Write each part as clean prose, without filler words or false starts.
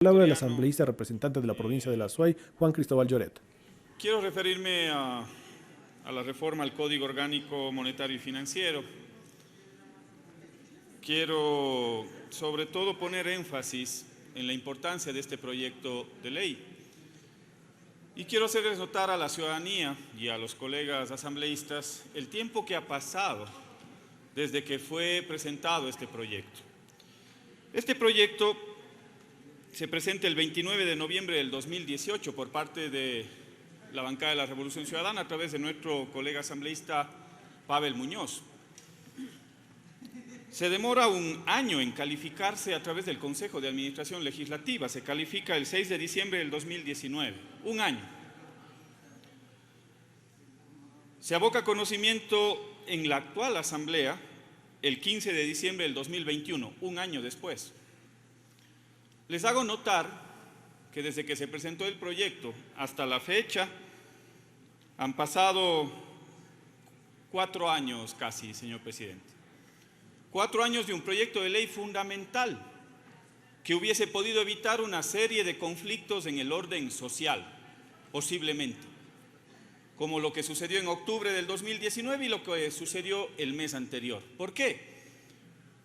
Palabra del asambleísta representante de la provincia de la Suay, Juan Cristóbal Lloret. Quiero referirme a la reforma al Código Orgánico Monetario y Financiero. Quiero sobre todo poner énfasis en la importancia de este proyecto de ley. Y quiero hacerles notar a la ciudadanía y a los colegas asambleístas el tiempo que ha pasado desde que fue presentado este proyecto. Este proyecto se presenta el 29 de noviembre del 2018 por parte de la bancada de la Revolución Ciudadana a través de nuestro colega asambleísta Pavel Muñoz. Se demora un año en calificarse a través del Consejo de Administración Legislativa. Se califica el 6 de diciembre del 2019, un año. Se aboca conocimiento en la actual asamblea el 15 de diciembre del 2021, un año después. Les hago notar que desde que se presentó el proyecto hasta la fecha han pasado 4 años casi, señor presidente. 4 años de un proyecto de ley fundamental que hubiese podido evitar una serie de conflictos en el orden social, posiblemente, como lo que sucedió en octubre del 2019 y lo que sucedió el mes anterior. ¿Por qué?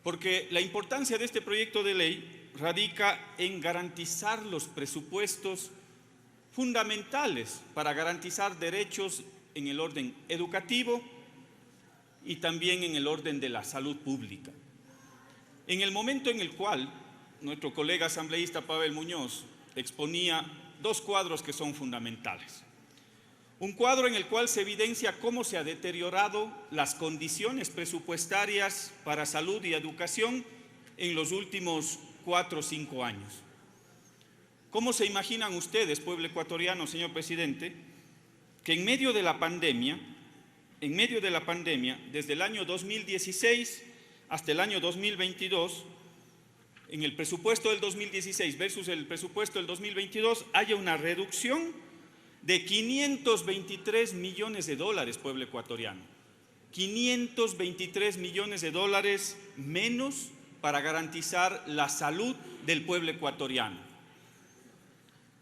Porque la importancia de este proyecto de ley radica en garantizar los presupuestos fundamentales para garantizar derechos en el orden educativo y también en el orden de la salud pública. En el momento en el cual nuestro colega asambleísta Pavel Muñoz exponía 2 cuadros que son fundamentales. Un cuadro en el cual se evidencia cómo se han deteriorado las condiciones presupuestarias para salud y educación en los últimos 4 o 5 años. ¿Cómo se imaginan ustedes, pueblo ecuatoriano, señor presidente, que en medio de la pandemia, desde el año 2016 hasta el año 2022, en el presupuesto del 2016 versus el presupuesto del 2022, haya una reducción de 523 millones de dólares, pueblo ecuatoriano? 523 millones de dólares menos para garantizar la salud del pueblo ecuatoriano.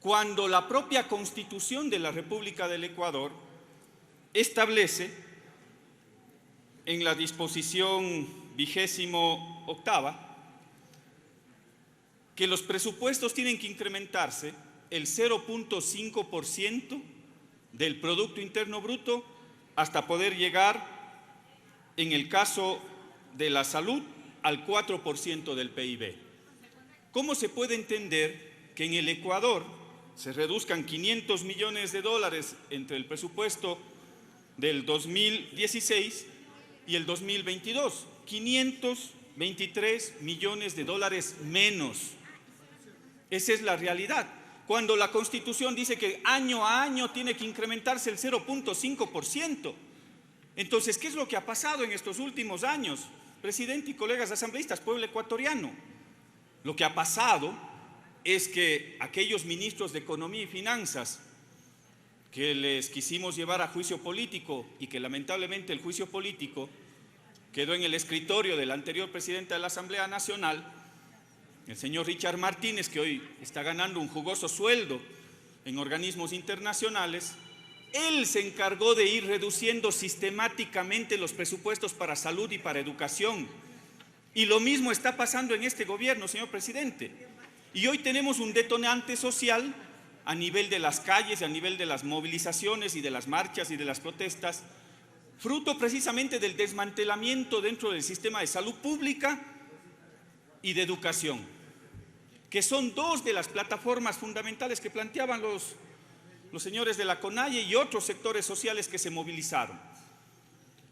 Cuando la propia Constitución de la República del Ecuador establece en la disposición 28ª que los presupuestos tienen que incrementarse el 0.5% del Producto Interno Bruto hasta poder llegar, en el caso de la salud, al 4% del PIB. ¿Cómo se puede entender que en el Ecuador se reduzcan 500 millones de dólares entre el presupuesto del 2016 y el 2022? 523 millones de dólares menos. Esa es la realidad. Cuando la Constitución dice que año a año tiene que incrementarse el 0.5%. Entonces, ¿qué es lo que ha pasado en estos últimos años? Presidente y colegas asambleístas, pueblo ecuatoriano, lo que ha pasado es que aquellos ministros de Economía y Finanzas que les quisimos llevar a juicio político y que lamentablemente el juicio político quedó en el escritorio del anterior presidente de la Asamblea Nacional, el señor Richard Martínez, que hoy está ganando un jugoso sueldo en organismos internacionales, él se encargó de ir reduciendo sistemáticamente los presupuestos para salud y para educación. Y lo mismo está pasando en este gobierno, señor presidente. Y hoy tenemos un detonante social a nivel de las calles, a nivel de las movilizaciones y de las marchas y de las protestas, fruto precisamente del desmantelamiento dentro del sistema de salud pública y de educación, que son 2 de las plataformas fundamentales que planteaban los señores de la CONAIE y otros sectores sociales que se movilizaron.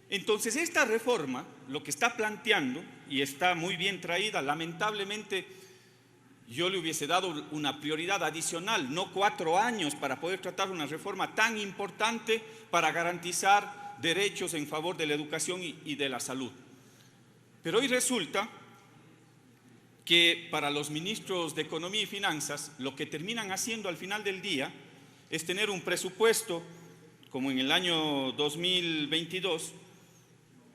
Entonces, esta reforma, lo que está planteando, y está muy bien traída, lamentablemente yo le hubiese dado una prioridad adicional, no 4 años para poder tratar una reforma tan importante para garantizar derechos en favor de la educación y de la salud. Pero hoy resulta que para los ministros de Economía y Finanzas, lo que terminan haciendo al final del día es tener un presupuesto, como en el año 2022,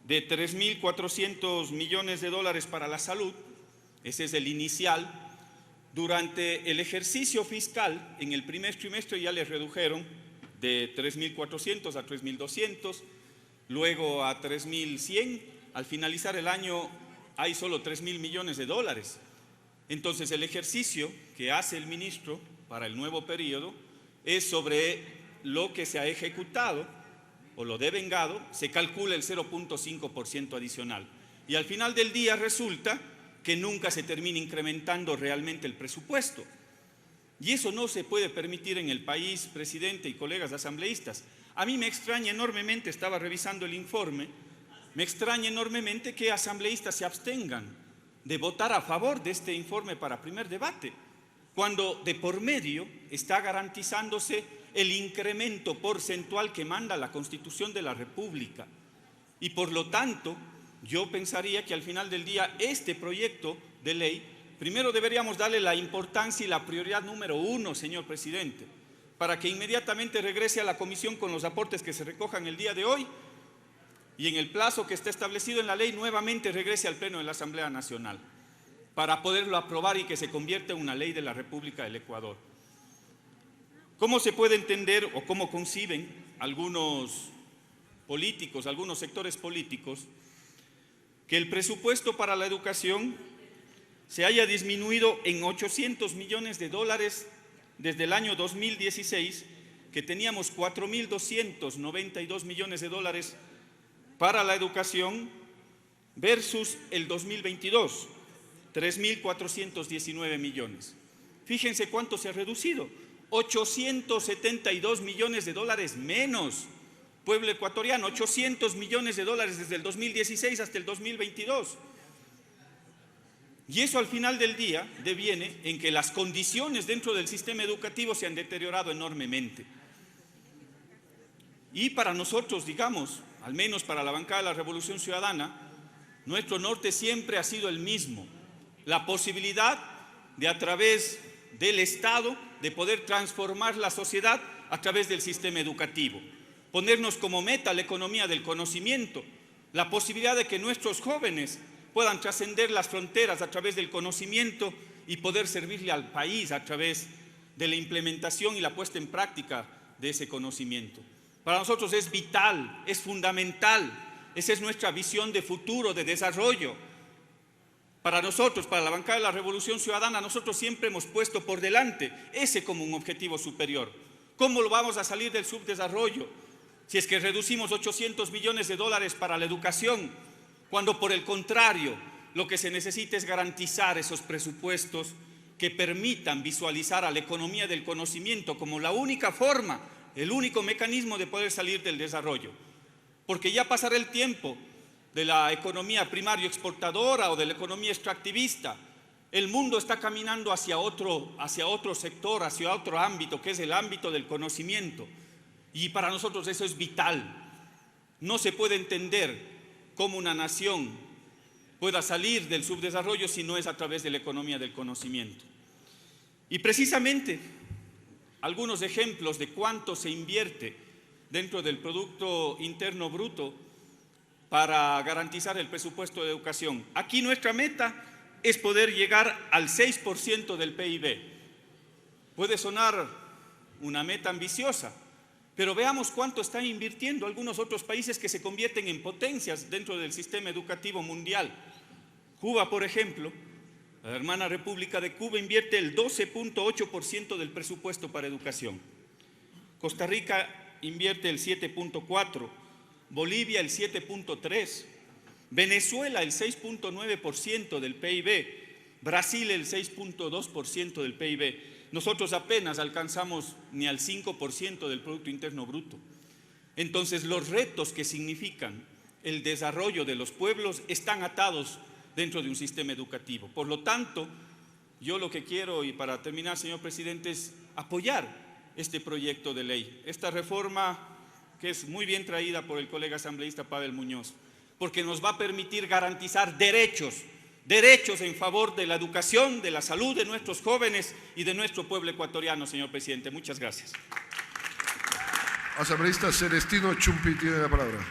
de 3.400 millones de dólares para la salud, ese es el inicial, Durante el ejercicio fiscal, en el primer trimestre ya les redujeron de 3.400 a 3.200, luego a 3.100. Al finalizar el año hay solo 3.000 millones de dólares. Entonces el ejercicio que hace el ministro para el nuevo periodo es sobre lo que se ha ejecutado o lo devengado, se calcula el 0.5% adicional. Y al final del día resulta que nunca se termina incrementando realmente el presupuesto. Y eso no se puede permitir en el país, presidente y colegas asambleístas. A mí me extraña enormemente, estaba revisando el informe, me extraña enormemente que asambleístas se abstengan de votar a favor de este informe para primer debate, cuando de por medio está garantizándose el incremento porcentual que manda la Constitución de la República. Y por lo tanto, yo pensaría que al final del día este proyecto de ley, primero deberíamos darle la importancia y la prioridad número 1, señor presidente, para que inmediatamente regrese a la comisión con los aportes que se recojan el día de hoy y en el plazo que está establecido en la ley nuevamente regrese al Pleno de la Asamblea Nacional para poderlo aprobar y que se convierta en una ley de la República del Ecuador. ¿Cómo se puede entender o cómo conciben algunos políticos, algunos sectores políticos, que el presupuesto para la educación se haya disminuido en 800 millones de dólares desde el año 2016, que teníamos 4.292 millones de dólares para la educación, versus el 2022, 3.419 millones? Fíjense cuánto se ha reducido, 872 millones de dólares menos. Pueblo ecuatoriano, 800 millones de dólares desde el 2016 hasta el 2022. Y eso al final del día deviene en que las condiciones dentro del sistema educativo se han deteriorado enormemente. Y para nosotros, digamos, al menos para la bancada de la Revolución Ciudadana, nuestro norte siempre ha sido el mismo: la posibilidad de, a través del Estado, de poder transformar la sociedad a través del sistema educativo. Ponernos como meta la economía del conocimiento, la posibilidad de que nuestros jóvenes puedan trascender las fronteras a través del conocimiento y poder servirle al país a través de la implementación y la puesta en práctica de ese conocimiento. Para nosotros es vital, es fundamental, esa es nuestra visión de futuro, de desarrollo. Para nosotros, para la bancada de la Revolución Ciudadana, nosotros siempre hemos puesto por delante ese como un objetivo superior. ¿Cómo lo vamos a salir del subdesarrollo si es que reducimos 800 millones de dólares para la educación, cuando por el contrario lo que se necesita es garantizar esos presupuestos que permitan visualizar a la economía del conocimiento como la única forma, el único mecanismo de poder salir del desarrollo? Porque ya pasará el tiempo de la economía primario exportadora o de la economía extractivista. El mundo está caminando hacia otro sector, hacia otro ámbito, que es el ámbito del conocimiento. Y para nosotros eso es vital. No se puede entender cómo una nación pueda salir del subdesarrollo si no es a través de la economía del conocimiento. Y precisamente algunos ejemplos de cuánto se invierte dentro del Producto Interno Bruto para garantizar el presupuesto de educación. Aquí nuestra meta es poder llegar al 6% del PIB. Puede sonar una meta ambiciosa, pero veamos cuánto están invirtiendo algunos otros países que se convierten en potencias dentro del sistema educativo mundial. Cuba, por ejemplo, la hermana República de Cuba invierte el 12.8% del presupuesto para educación. Costa Rica invierte el 7.4%, Bolivia el 7.3%, Venezuela el 6.9% del PIB, Brasil el 6.2% del PIB. Nosotros apenas alcanzamos ni al 5% del Producto Interno Bruto. Entonces los retos que significan el desarrollo de los pueblos están atados dentro de un sistema educativo. Por lo tanto, yo lo que quiero, y para terminar, señor presidente, es apoyar este proyecto de ley, esta reforma que es muy bien traída por el colega asambleísta Pavel Muñoz, porque nos va a permitir garantizar derechos en favor de la educación, de la salud de nuestros jóvenes y de nuestro pueblo ecuatoriano, señor presidente. Muchas gracias. Asambleísta Celestino Chumpi tiene la palabra.